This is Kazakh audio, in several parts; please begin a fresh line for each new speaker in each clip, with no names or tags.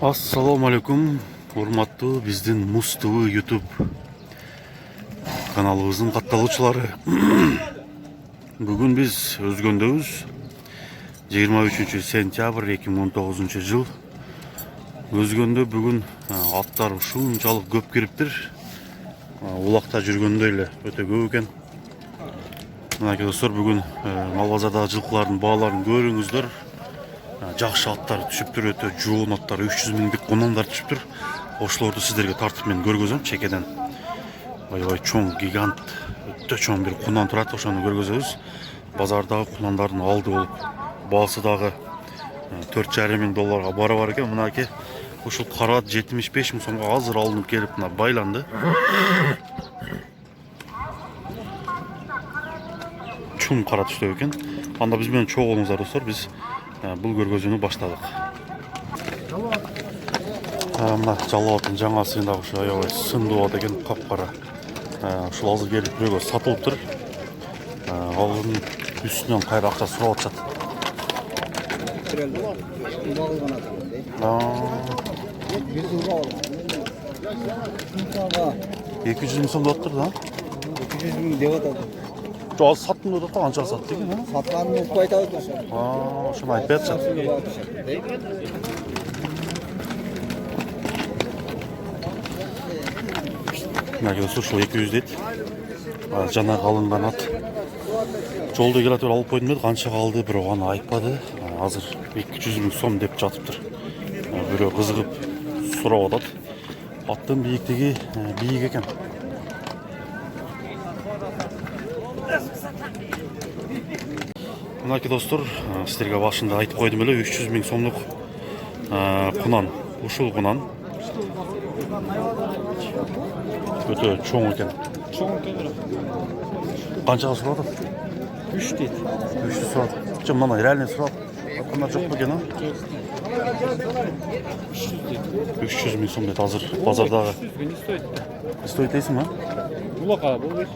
Assalamu alaikum, урматтуу биздин Муз ТВ YouTube каналыбыздын катталуучулары. Бүгүн биз өзгөндөбүз. 23 сентябрь 2019 жыл. Өзгөндө бүгүн аттар ушунчалык көп кириптир. Улакта жүргөндө эле өтө көп экен. Мынакей достор, бүгүн мал базардагы жылкылардын бааларын көрүңүздөр. Жакшы аттар түшүптүр, өтө жоон аттар, 300 миңдик кунандар түшүптүр. Ошолорду сиздерге тартып мен көргөзөм чекеден. Аябай чоң, гигант, өтө чоң бир кунан турат, ошону көргөзөбүз. Базардагы кунандардын алды болуп, баасы дагы 4,5 миң долларга барабар экен. Мынакей ушул карат 75 миң сомго азыр алынып келип, мына байланды. Чоң карат түштөп экен. Анда биз менен чогуу болуңуздар достор, биз бул көргөзүүнү баштадык. Мына жалалаттын жаңасын дагы ушу аябай сындуу ат экен, капкара. Ушул азыр келип бирөөгө сатылыптыр. Алынын үстүнөн кайра акча сурап атышат. 200 миң сом деп атыптыр да?
200 миң деп атат.
Жо, азыр саттым деп атат, канчага сатты экен?
Сатканын укпай айтабыз ошо.
Ошону айтпай атышат. Мына достор, ушул 200 дейт. Жана алынган ат. Жолдо келатып алып койдум деп, канча калды, бирок аны айтпады. Азыр 200 миң сом деп жатыптыр. Бирөө кызыгып сурап атат. Аттын бийиктиги бийик экен. Мынакей достор, сиздерге башында айтып койдум эле, 300 миң сомдук кунан. Ушул кунан өтө чоң экен.
Чоң экен.
Канчага сурап атат?
3 дейт.
300 сурап. Жо, мына реальный сурап аткандар жок бекен, а? 300 миң сом дейт азыр базардагы.
Не стоит?
Стоит дейсиңби?
Улака болбойт.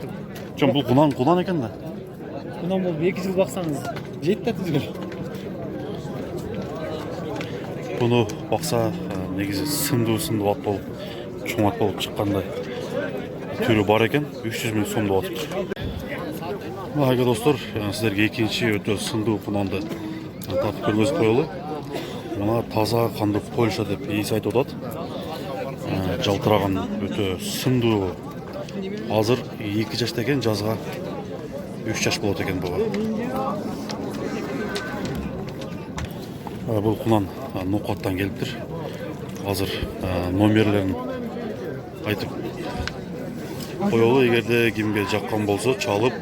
Жо, бул кунан экен да.
Кунан болуп 2 жыл баксаңыз, жетти да түзгөн.
Буну бакса, негизи сындуу ат болуп, чоң ат болуп чыккандай түрү бар экен. 300 миң сом деп атыптыр. Мына достор, сиздерге экинчи өтө сындуу кунанды тартып көргөзүп коелу. Мына таза кандык Польша деп ээси айтып атат. Жалтыраган өтө сындуу. Азыр 2 жашта экен, жазга 3 жаш болот экен буга. Бул кунан Нокаттан келиптир. Азыр номерлерин айтып коелу, эгерде кимге жаккан болсо чалып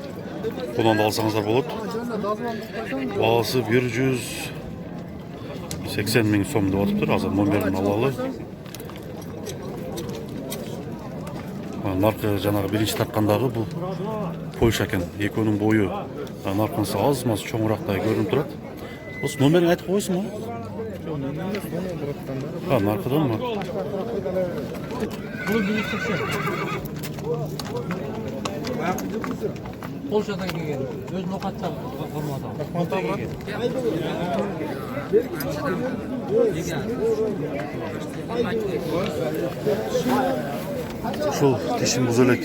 кунанды алсаңыздар болот. Баасы 180 миң сом деп атыптыр. Азыр номерин алалы. Наркы жанагы биринчи тарткандагы бул Польша экен. Экөөнүн бою наркынысы аз-маз чоңурактай көрүнүп турат. Осы номерин айтып койсуңбу? Наркыданбы?
Бул 180. Польшадан келген. Өз Нокаттан формада.
Ушул тишин буз элек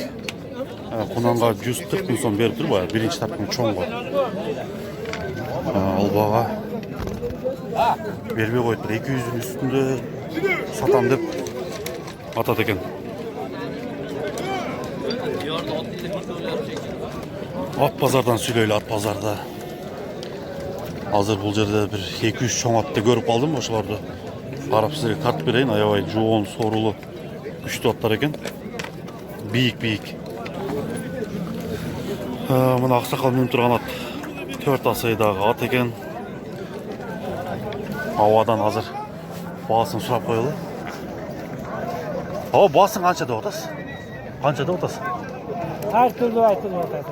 кунанга 140 миң сом берип тур, баягы биринчи тарткан чоңго. Ал бага бербей коюптур. 200'ün үстүндө сатам деп атат экен. Ат базардан сүйлөйлү, ат базарда. Азыр бул жерде бир 200 чоң атты көрүп калдым, ошолорду карап сиздерге тартып берейин. Аябай жоон, сорулуу, күчтүү аттар экен. Бийик. Мына аксакал менен турган ат 4 асайдагы ат экен. Абадан азыр баасын сурап коелу. Баасын канча деп атасыз? Канча деп атасыз?
Ар түрлүү айтып атат.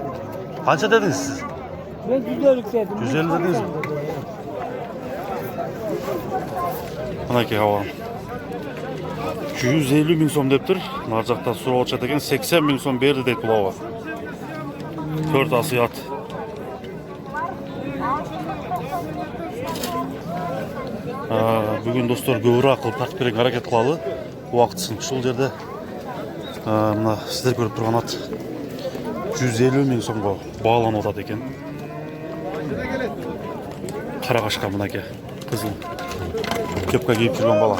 Канча дедиңиз сиз?
Мен 150 дедим.
150 дедиңизби? Мынакей аба 150 миң сом дептир. Нар жакта сурап атышат экен. 80 миң сом берди дейт бул аба. 4 асый ат. Бүгін достар көбірек қылып тартып берген әрекет қылалы. Уақытысын шул жерде мына сіздер көріп тұрған ат 150 мың сомға бағаланып жатады екен. Қарағашқа мынаке қызыл кепка киіп жүрген бала.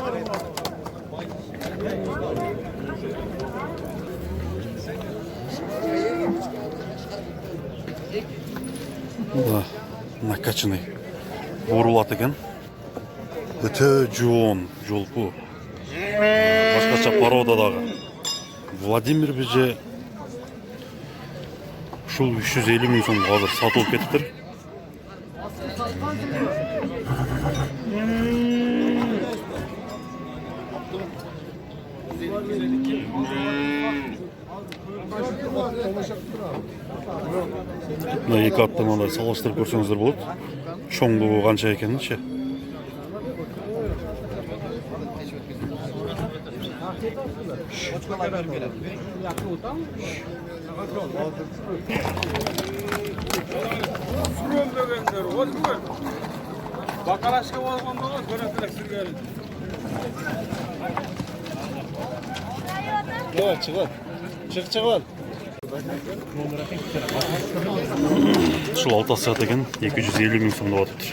Накачанный бурулат екен. Өте жуан жолпу. Башкача породадағы. Владимир бізже шул 350 мың сом қазір сатылып кетіптір. Мына екі атты мындай салыштырып көрсеңіздер болады. Чоңдығы қанша екенін ше.
Bakalaşka olmanda da görebilek sürgeli.
Çık çık. Çık çık.
Шул алты сағат екен 250 мың сомда батыптыр.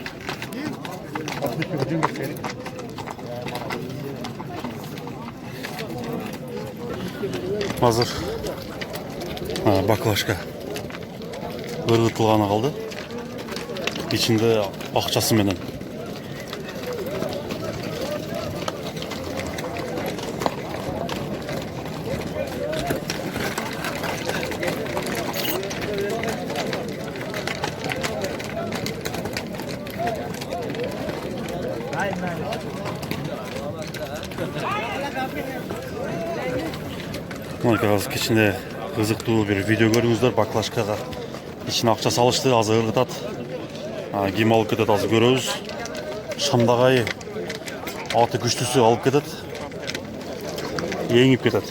Hazır baklажка ырғытылғаны қалды. İçinde ақшасы менен. Қазір кешінде қызықты бір видео көріңіздер. Баклажкаға ішіне ақша салышты, азы ырғытады. Кем алып кетеді, азы көрөбүз. Шамдағай аты күштісі алып кетеді. Еңіп кетеді.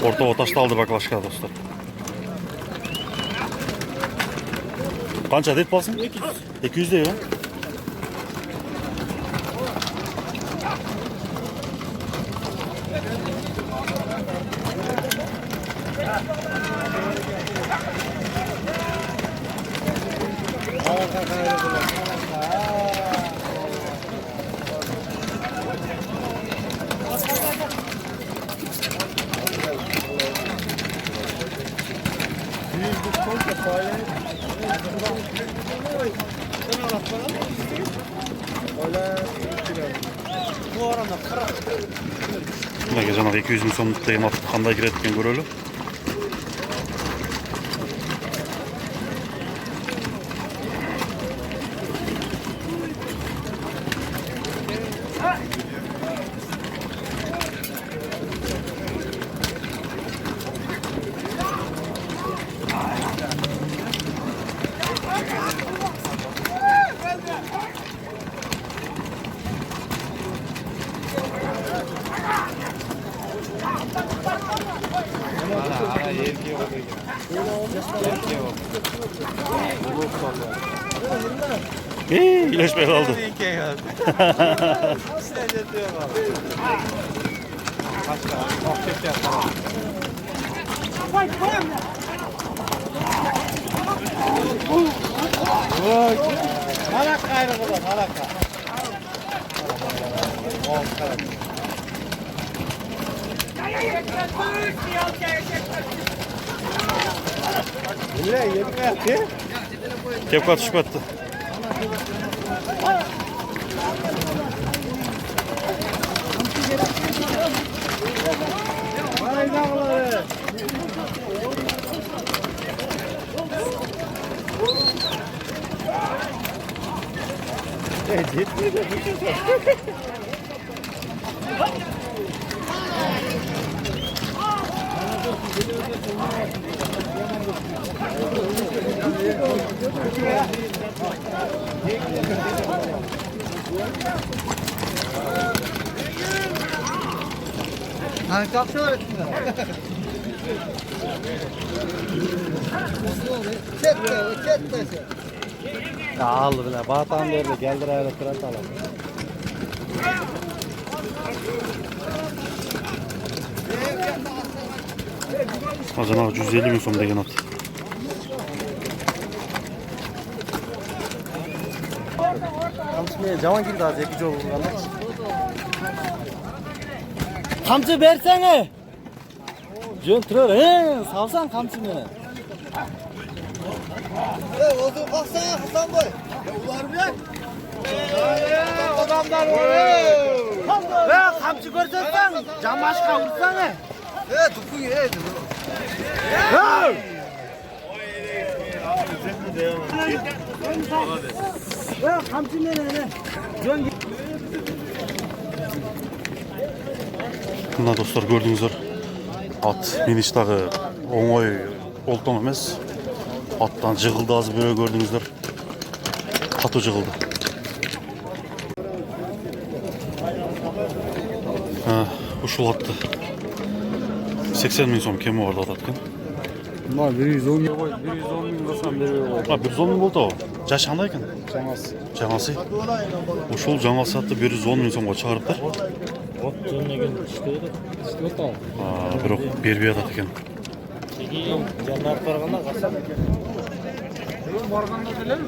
Ортаға ташталды баклажка достар. Қанша деп басын? 200 dey ма? Жаңағы 200 мың сомдық деген ат қандай кіреді екен көрелі. İyileşmeye kaldı.
Harak gayrı bulan, harak.
Kepka düşüp attı.
Ya aldı bile. Batan verdi. Geldir ayağına kırat alalım.
Azana 150 bin so'm degan ot.
Kamçıya cavan girdi az iki yol vurganlar. Kamçı versene. Jön turar he. Salsan kamçını.
Oğlum baksana Hasan boy. Ular bir. Adamlar
Ve kamçı görsen cam başka vursana.
Tufu ye.
Ve kamçı ne? Jön
Mına dostlar gördüңүздөр. At miniştagı oңой olton эмес. Аттан жыгылды азыр бирөө көрдүңүздөр. Катуу жыгылды. Ушул атты 80 миң сом кеми бар деп атат экен.
Bunlar 110 bin koy. 110 bin koysam veriyor koy.
110 миң болду. Жашы кандай экен?
Çaması.
Жаңасы. Ушул жаңасы атты 110 миң сомго чыгарыптыр.
Ot canına gel işte. İşte ot al.
Бирок бербей атат экен.
Canlar barganda kasap.
Barganda bilir mi?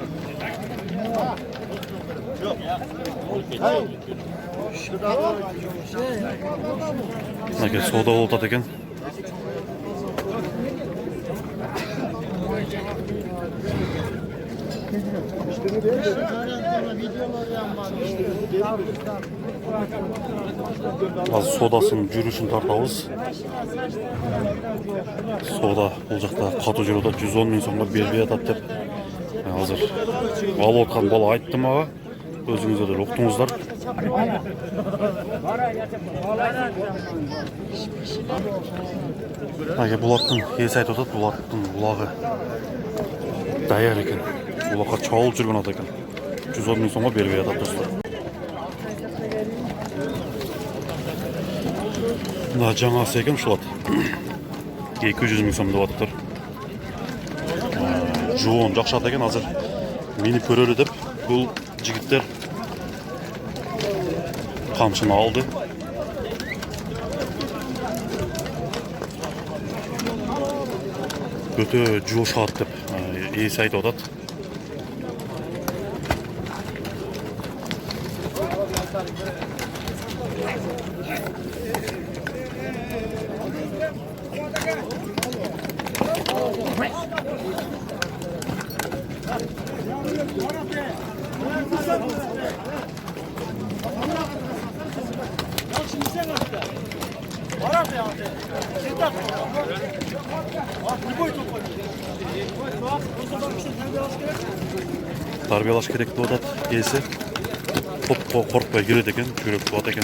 Мынакей соода болуп атат экен. Азыр соодасын жүрүшүн тартабыз. Соода бул жакта катуу жүрүп атат, 110 миң сомго бербей атат деп. Азыр алып аткан бала айтты мага. Өзүңүздөр деле уктуңуздар. Мынакей бул аттын ээси айтып атат, бул аттын булагы даяр экен. Булакка чабылып жүргөн ат экен. 110 миң сомго бербей атат достор. Мына жаңасы экен ушул ат. 200 миң сом деп атыптыр. Жоон жакшы ат экен, азыр минип көрөлү деп бул жигиттер камчыны алды. Өтө жоош ат деп ээси айтып атат. Тарбиялаш керек деп атат ээси. Топко коркпой кирет экен, жүрөк болот экен.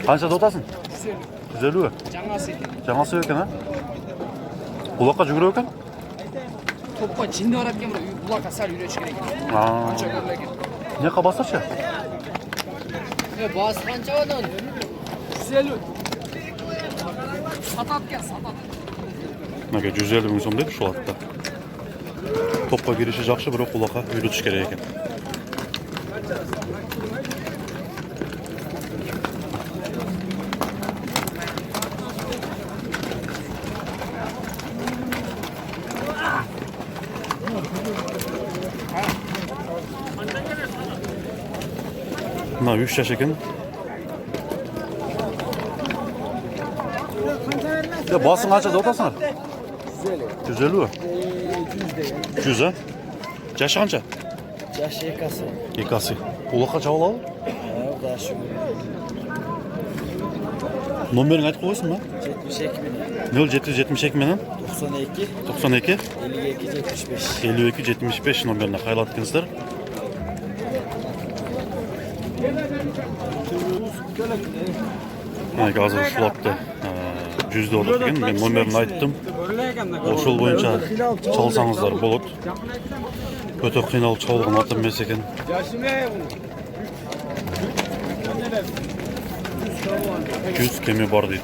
Канча деп атасың? 150. Жаңасы экен, а? Булакка жүгүрөт экен?
Toppa cindi var hakem bulak asar yürüyüş gerek. Anca böyle git.
Ne kabasırça?
Bas kanca onun. Güzel. Satat gel satat.
Maka 150 миң сом деп ушул атта. Топко кириши жакшы, бирок булакка үйрөтүш керек экен. Мына 3 жаш экен. Басың канча деп атасыңар? 150. 100, а? Жашы канча?
Yaşı yakası.
Экасы. Булакка чабып алабы?
Daha şu.
Номерин айтып койсуң ба?
72
0772
bin.
менен
92
92
52 75.
52 75 номерине кайрылат экенсиздер. Азыр ушулапты 100 болот экен. Мен номерин айттым. Ошол боюнча чалсаңыздар болот. Өтө кыйналып чалган ат эмес экен. 100 кеме бар дейт.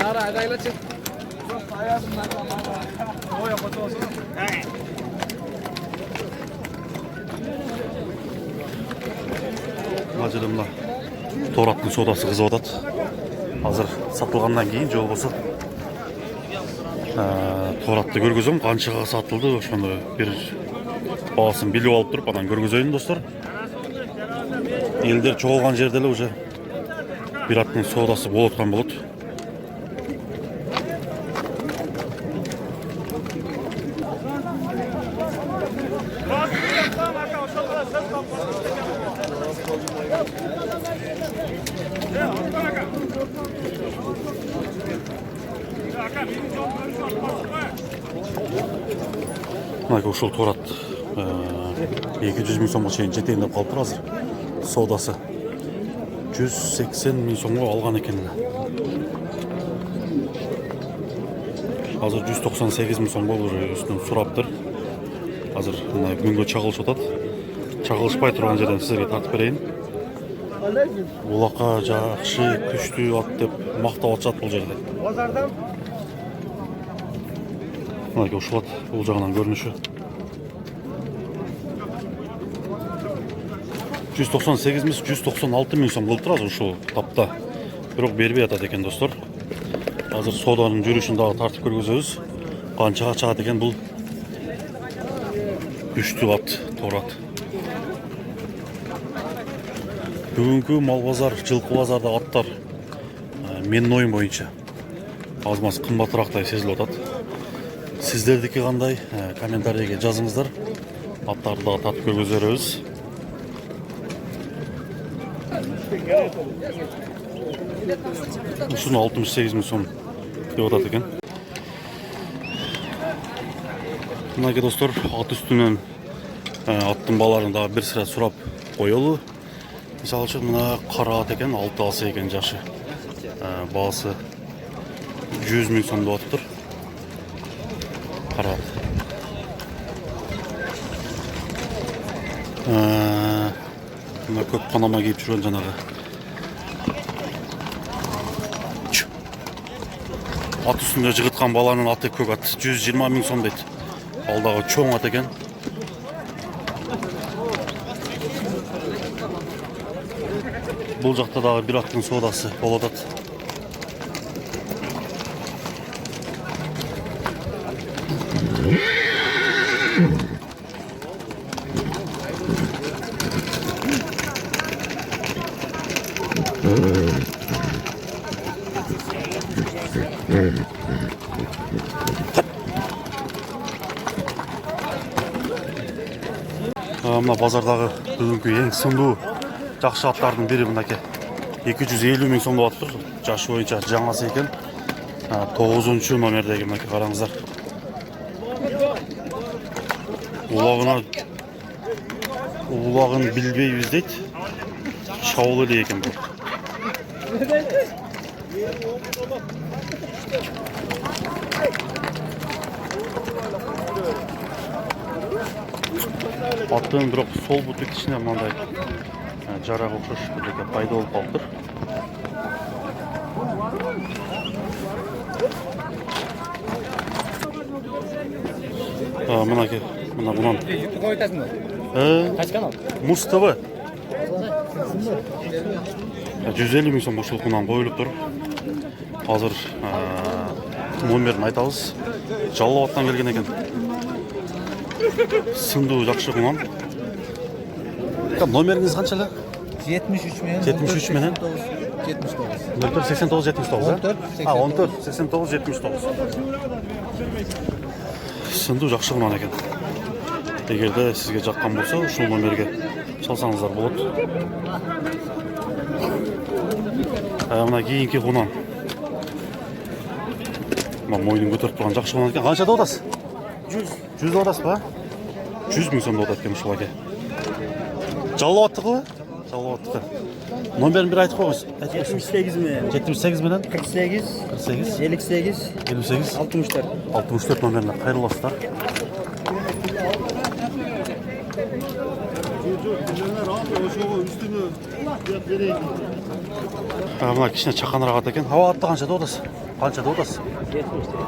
Ara ayağıyla çek.
Мына мына тораттын содасы кызып атат. Азыр сатылгандан кийин же болбосо торатты көргөзөм, канчага сатылды, ошону бир баасын билип алып туруп анан көргөзөйүн достор. Элдер чогулган жерде эле уже бир аттын содасы болуп аткан болот. Ушул торат 200 миң сомго чейин жетейин деп калыптыр азыр. Содасы 180 миң сомго алган экен. Азыр 198 миң сомго үстүнөн сураптыр. Азыр мына күнгө чагылышып атат. Чагылышпай турган жерден сизерге тартып берейин. Улакка жакшы, күчтүү ат деп мактап атышат бул жерде. Базардан ушул ат бул жагынан көрүнүшү. 198 миң, 196 миң сом кылыптыр азыр ушул тапта. Бирок бербей атат экен достор. Азыр соданын жүрүшүн дагы тартып көргөзөбүз. Канчага чыгат экен бул күчтүү ат, торат. Бүгүнкү мал базар, жылкы базарда аттар менин оюм боюнча аз маз кымбатырактай сезилип атат. Сиздердики кандай? Комментарийге жазыңыздар. Аттарды дагы татып көргөзөрбүз. Ушуну 68 миң сом деп атат экен. Мынакей достор, ат үстүнөн аттын бааларын дагы бир сыра сурап коелу. Мисалы үчүн мына кара ат экен, 6 асы экен жашы. Баасы 100 миң сом деп атыптыр. Кара ат. Мына көк панама кийип жүргөн жанагы ат үстүндө жыгыткан баланын аты көк ат 120 миң сом дейт. Ал дагы чоң ат экен. Бул жакта дагы бир аттын содасы болуп атат. Мына базардагы бүгүнкү эң сындуу жакшы аттардын бири мынакей 250 миң сом деп атыптыр. Жашы боюнча жаңасы экен. 9-чу номердеги мынакей караңыздар. Улагын билбейбиз дейт. Чабыл эле экен бул. Аттын бирок сол бутик ичинен мындай жарак окшош бирдеке пайда болуп калыптыр. Мынакей, мынан.
YouTube'га айтасың ба? Кайсы канал?
Муз ТВ. 150 миң сом ушулкунан коюлуптур. Азыр номерин айтабыз. Жалал абадтан келген экен. Сындуу жакшы кунан. Номериңиз канча эле?
73 менен
73 менен
79.
89 79. 14 89 79. Сындуу жакшы кунан экен. Егерде сізге жаққан болса, ушул номерге чалсаңыздар болот. Мына кийинки кунан. Мойнун көтөрүп турган жакшы кунан экен. Канчада атасыз? 100 атасыз ба? 100 миң сомдо атат экен ушул аке. Жалап аттыкы? Жалап аттыкы. Номерин бир айтып коюңуз.
78 mi?
78 менен
48,
48
58,
58
64.
64 номерине кайрылып аласыздар. Мына кичине чаканыраак ат экен. Аба атты канчада атасыз? Канчада атасыз?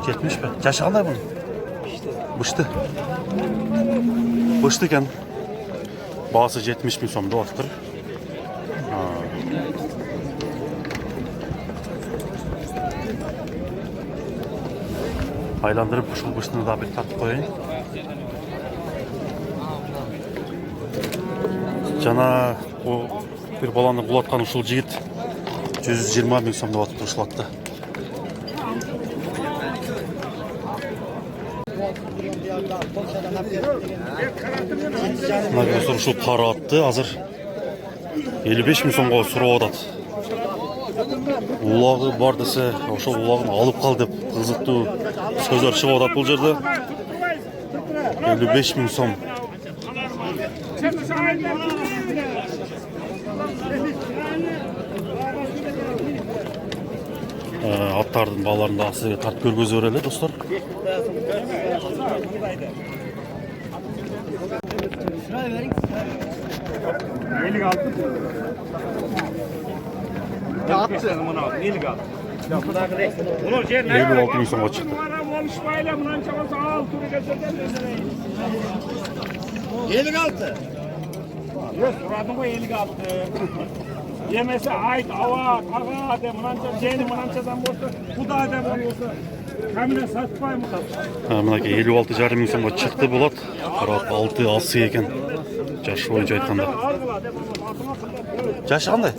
70 пе? Жашы кандай бунун? Бышты. Бышты экен. Баасы 70 миң сом деп атыптыр. Айландырып ушул бышыны да бир тартып коеюн. Жана бир баланы кулаткан ушул жигит 120 миң сом деп атыптыр ушул атты. Мына ушул кара атты азыр 55 миң сомго сурап атат. Улагы бар десе, ошол улагын алып кал деп кызыктуу сөздөр чыгып атат бул жерде. 55 миң сом. Аттардын бааларын да сизге тартып көргөзүп берели достор.
Bunu şey
56 ming so'mga chiqdi.
Oluşmayla bunancha olsa al turu getirdim.
56.
Yok suradın mı 56. Yemese ait ava kaga de bunancha jeni bunanchadan bolsa Xudo de bolsa kamina satpaymy satpay.
Мынакей 56,5 миң сомго чыкты болот. Карап 6 асы экен. Жашы боюнча айтканда. Жашы кандай?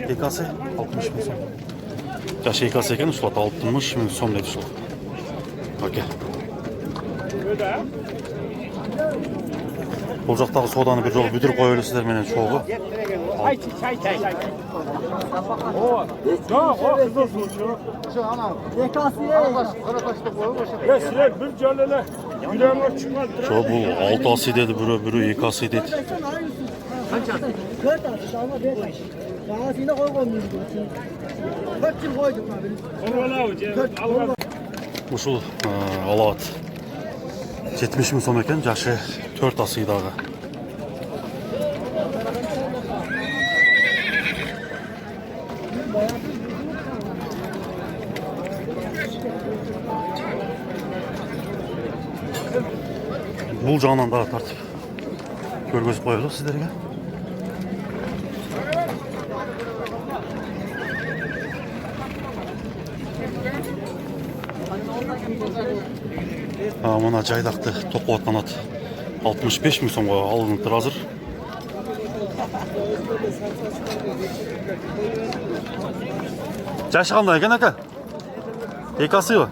Экасы 60 миң сом. Жашы экасы экен, ушул 60 миң сом дейт ушул. Окей. Бул жактагы сооданы бир жолу бүтүрүп коелу сиздер менен чогуу.
Çay. O. Yok o kızıl suçu.
Şu ana. Ekasiye.
Ya siler bir jölele yüreğime çıkmaz.
Ço бул 6 асы деди, бирөө 2 асы дейт.
Dört atış ama beş. Ekasiyle koymuyoruz. 4 yıl koyduk abi.
Orala o.
Ушул алат 70 миң сом экен, жашы 4 асы дагы. Бул жагынан дагы тартып көргөзүп коелу сиздерге. Мына жайдакты токуп аткан ат 65 миң сомго алыныптыр азыр. Жашы кандай экен ака? 2 асыбы?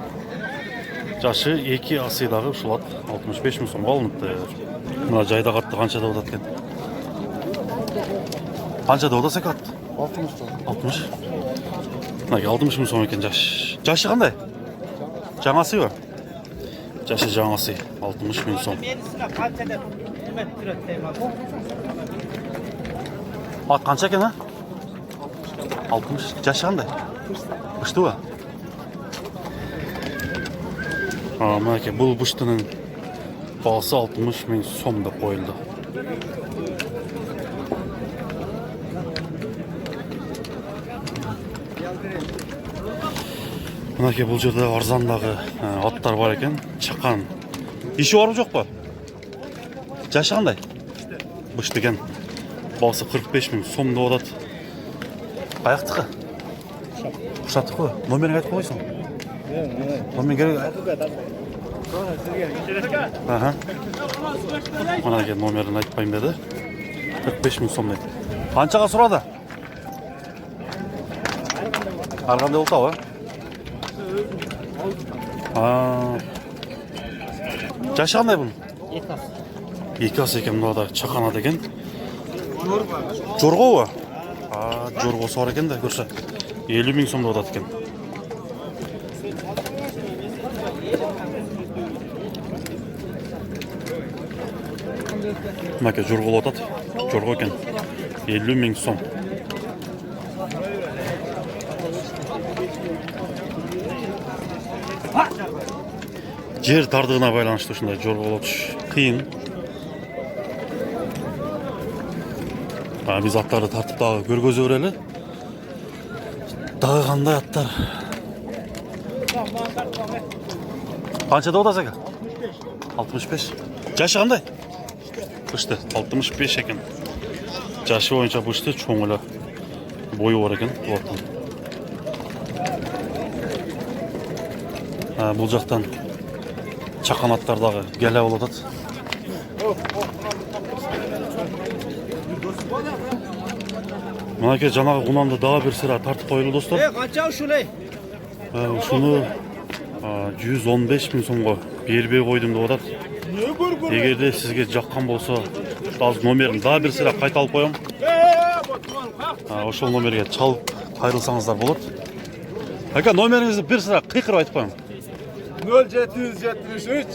Жашы 2 асы дагы ушул ат 65 миң сомго алыныпты. Мына жайдак атты канчада атат экен? Канчада атат экен ат? 60. Мына 60 миң сом экен жаш. Жашы кандай? Жаңасыбы? Жашы жаңасы 60 миң сом. Ат канча экен, а? 60. Жашы кандай? Быштыбы? Мынакей бул быштынын баасы 60 миң сом деп коюлду. Мынакей бул жерде арзандагы аттар бар экен. Чакан. Иши барбы жокпу? Жашы кандай? Бышты экен. Баасы 45 миң сом деп атат. Каяктыкы? Ушаттыкы? Номерин айтып койсуң. Номер керек. Мынакей номерин айтпайм деди. 45 миң сом дейт. Канчага сурады? Ар кандай болтабы? Жашы кандай бунун? 2 ас екен, мынада чақана деген. Жорға ба? Жорғасы бар екен да, көрші. 50 000 сомда одат екен. Мәке жорғалы отат. Жорға екен. 50 000 сом. Жер тардығына байланышты ұшындай жорғалы отыш қиын. Біз аттарды тартып дағы көргөзі өрелі. Дағы қандай аттар. Қаншада отас екен? 65. Жашы қандай? Бұшты, 65 екен. Жашы ойынша бұшты, чоңылы бойы бар екен. Бұл жақтан чақанаттардағы гәлі олатады. Мұнаке жаңағы құнанды дағы бір сыра тартып қойылы достар.
Қанша ұшылай?
Шуны 115 000 сомға бербей қойдым деп отады. Егерде сізге жаққан болса, аз номерін дағы бір сыра қайталып қоям. Ошол номерге чалып қайрылсаңыздар болады. Әке, номеріңізді бір сыра қиқырып айтып қоям.
0773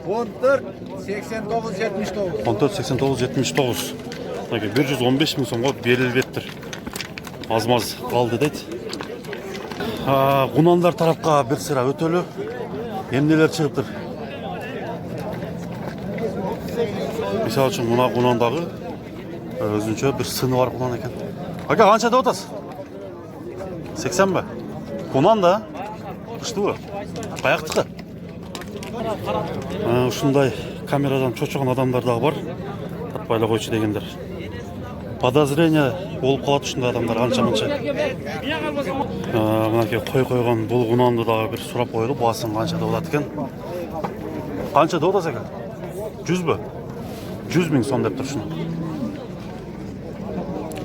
14 89 79.
14 89 79. 115 000 сомға берілбеттір. Аз-маз қалды дейді. Құнандар тарапқа бір сыра өтөлі. Емнелер шығыптыр. Мисал үшін мұна құнандағы өзінше бір сыны бар құнан екен. Әке, қанша да отасыз? 80 бі? Құнан да? Күшті бі? Қаяқтықы? Ұшындай камерадан чочоған адамдардағы бар. Тартпайлы қойшы дегендер. Подозрение болып қалады ұшындай адамдар қанша-қанша. Мұнаке қой қойған бұл құнанды дағы бір сұрап қойды. Басын қанша да отады екен. Қанша да отасы екен? 100 бі? 100 000 сом деп тұр шыны.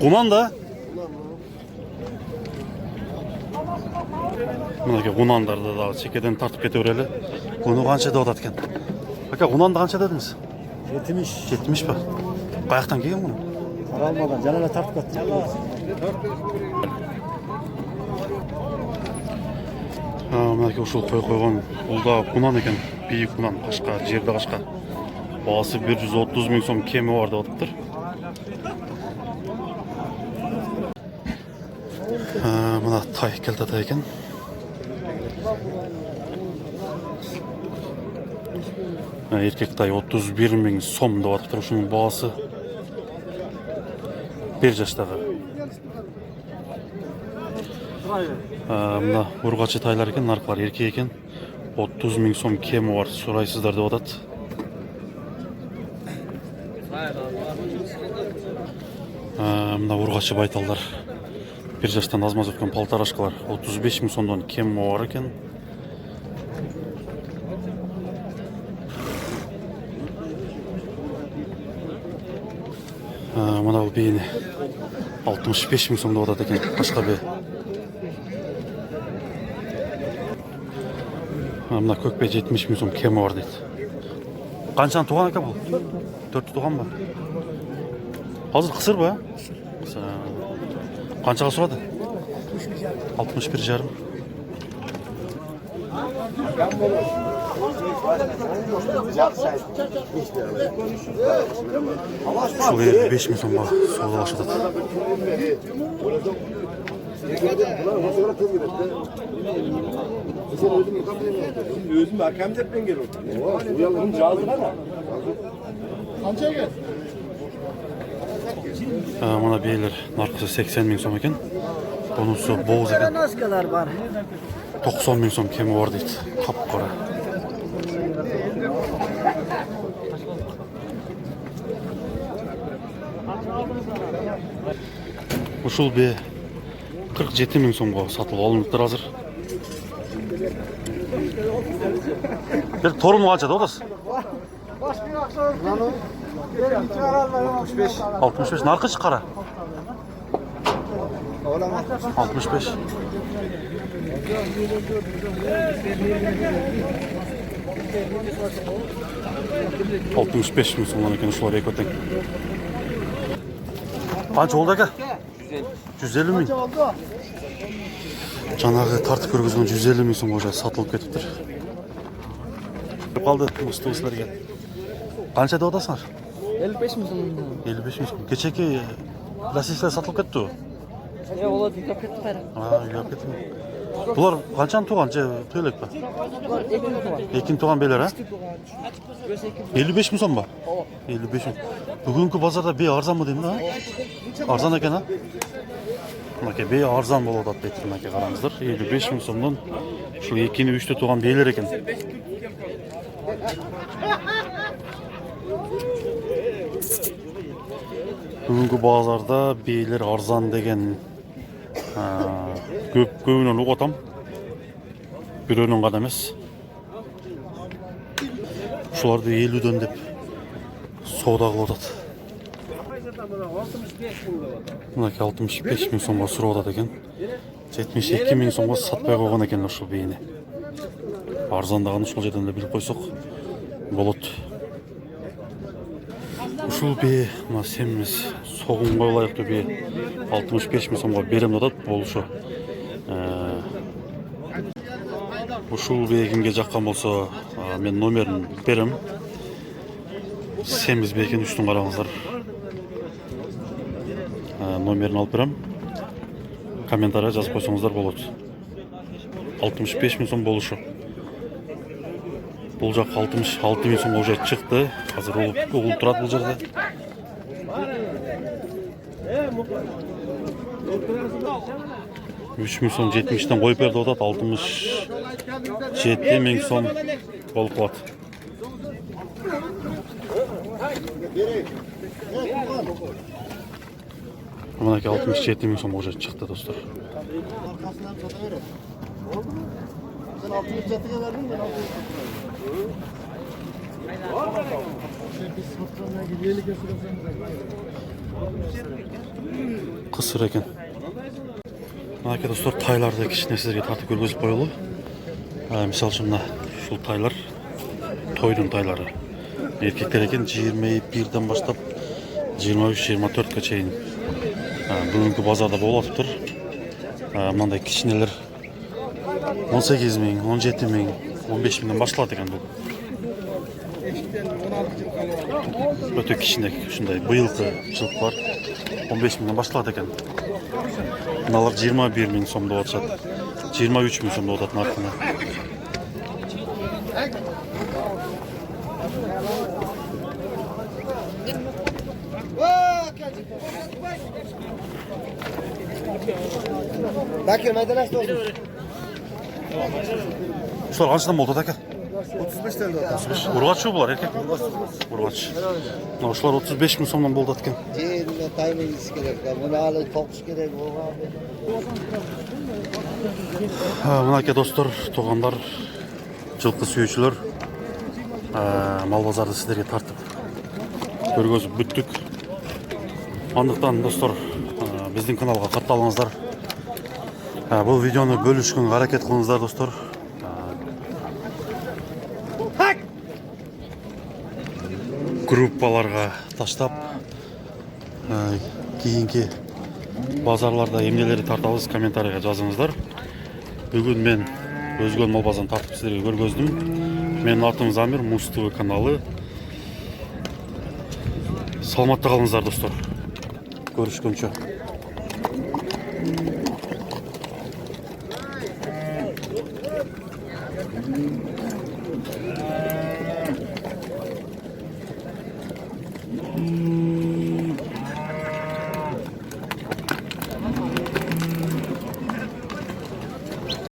Құнан да? Мұнаке құнандарды да секеден тартып кете өрелі. Құны қанша да отады екен. Әке, құнанды қанша дедіңіз? 70 бі? Қаяқтан келген мұны?
Қаралмаған, жаңа тартып кетті.
Мұнаке ұшыл қой қойған ұлда құнан екен. Бейік құнан, қашқа, жерді қашқа. Басы 130 000 сом кемі бар деп отыптыр. Мұна тай келді тай екен. Еркек тай 31 000 сом деп отыптыр. Ұшының бағасы 1 жаштағы. Мұна ұрғачы тайлар екен, нарқылар еркек екен. 30 000 сом кемі бар, сұрайсыздар деп отады. Мұна ұрғачы байталдар. 1 жаштан аз-маз өткен палтарашқалар 35 000 сомдан кем бар екен. Мұна бейіне 65 000 сомда отады екен. Қашқа бе. Мұна көкпе 70 000 сом кемі бар дейді. Қаншаны туған екен бұл? 4 туған ба? Hazır kısır bu ha? Қаншаға сұрады? 61 жарым. Сол 5 000 сомға соғыла ашылды.
Өзім әкем деп мен келіп отырмын. Жазды ғана. Қанша егер?
Мұна бейлер нарқысы 80 000 сом екен. Бұнысы боғыз екен. 90 000 сом кемі бар дейді. Қап-қара. Ұшыл бе 47 000 сомға сатылып алыныптыр азыр. Бір торыны қанша да отасы? 65. Нарқы шыққара? 65. 65 мың сомнан екен ушулар эки тең. Канча болду ака? 150 мың. Жанагы тартып көргөзгөн 150 мың сомго сатылып кетиптир. Калды мусту силерге. Канча деп атасыңар?
55 мың сомдон.
55 мың сом. Кечеки ласистер сатылып кеттиби?
Олар үйгө кетти кайра.
Үйгө кетти. Булар канчаны тууган же төлөк ба? Экин тууган белер, а? 55 мың сом ба? 55 мың. Бүгүнкү базарда бей арзанбы дейм да? Арзан экен, а? Мынакей бей арзан болуп атат дейт, мынакей караңыздар. 55 мың сомдон ушул экини үчтө тууган бейлер экен. Бүгүнкү базарда бейлер арзан деген көбүнөн угуп атам. Бирөөнүн гана эмес. Ушуларды 50дөн деп соода кылып атат. Мынакей 65 мың сомго сурап атат экен. 72 мың сомго сатпай койгон экен ушул бейни. Арзандаган ушул жерден да билип койсок болот. Ушул бей, мына семиз согунга ылайыктуу бей 65 мың сомго берем деп атат болушу. Ушул бей кимге жаккан болсо, мен номерин берем. Семиз бей экен, үчтүн караңыздар. Номерин алып берем. Комментария жазып койсоңуздар болот. 65 мың сом болушу. Бул жак 66 мың сомго уже чыкты. Азыр угулуп турат бул жерде. 3 мың сом 70-тен коюп берди деп атат. 67 мың сом болуп калат. Мынакей 67 мың сомго уже чыкты достор. Кысыр экен. Мынакей достор, тайларды кичине силерге тартып көргөзүп коелу. Мисалы үчүн мына ушул тайлар тойдун тайлары. Эркектер экен 21ден баштап 23-24ке чейин бүгүнкү базарда болуп атыптыр. Мындай кичинелер 18 мың, 17 мың, 15 мыңдан башталат экен бул. Өтө кичине ушундай быйылкы жылкылар 15 мыңдан башталат экен. Мыналар 21 мың сом деп атышат. 23 мың сом деп атат наркына.
Bakıyorum hadi nasıl oldu?
Ушулар канчадан болду ака?
35'ten de atar.
35. Ургач булар эркек? Ургач. Мына ушулар 35 мың сомдон болду экен.
Yerine taymeniz gerek. Bunu alıp tokuş gerek.
Мынакей достор, туугандар, жылкы сүйүүчүлөр, мал базарды сиздерге тартып көргөзүп бүттүк. Андыктан достор, биздин каналга катталыңыздар. Бул видеону бөлүшкөнгө аракет кылыңыздар достор. Группаларга таштап, кийинки базарларда эмнелерди тартабыз комментарийга жазыңыздар. Бүгүн мен өзгөн мал базарын тартып сиздерге көргөздүм. Менин атым Замир, Муз ТВ каналы. Саламатта калыңыздар достор. Көрүшкөнчө.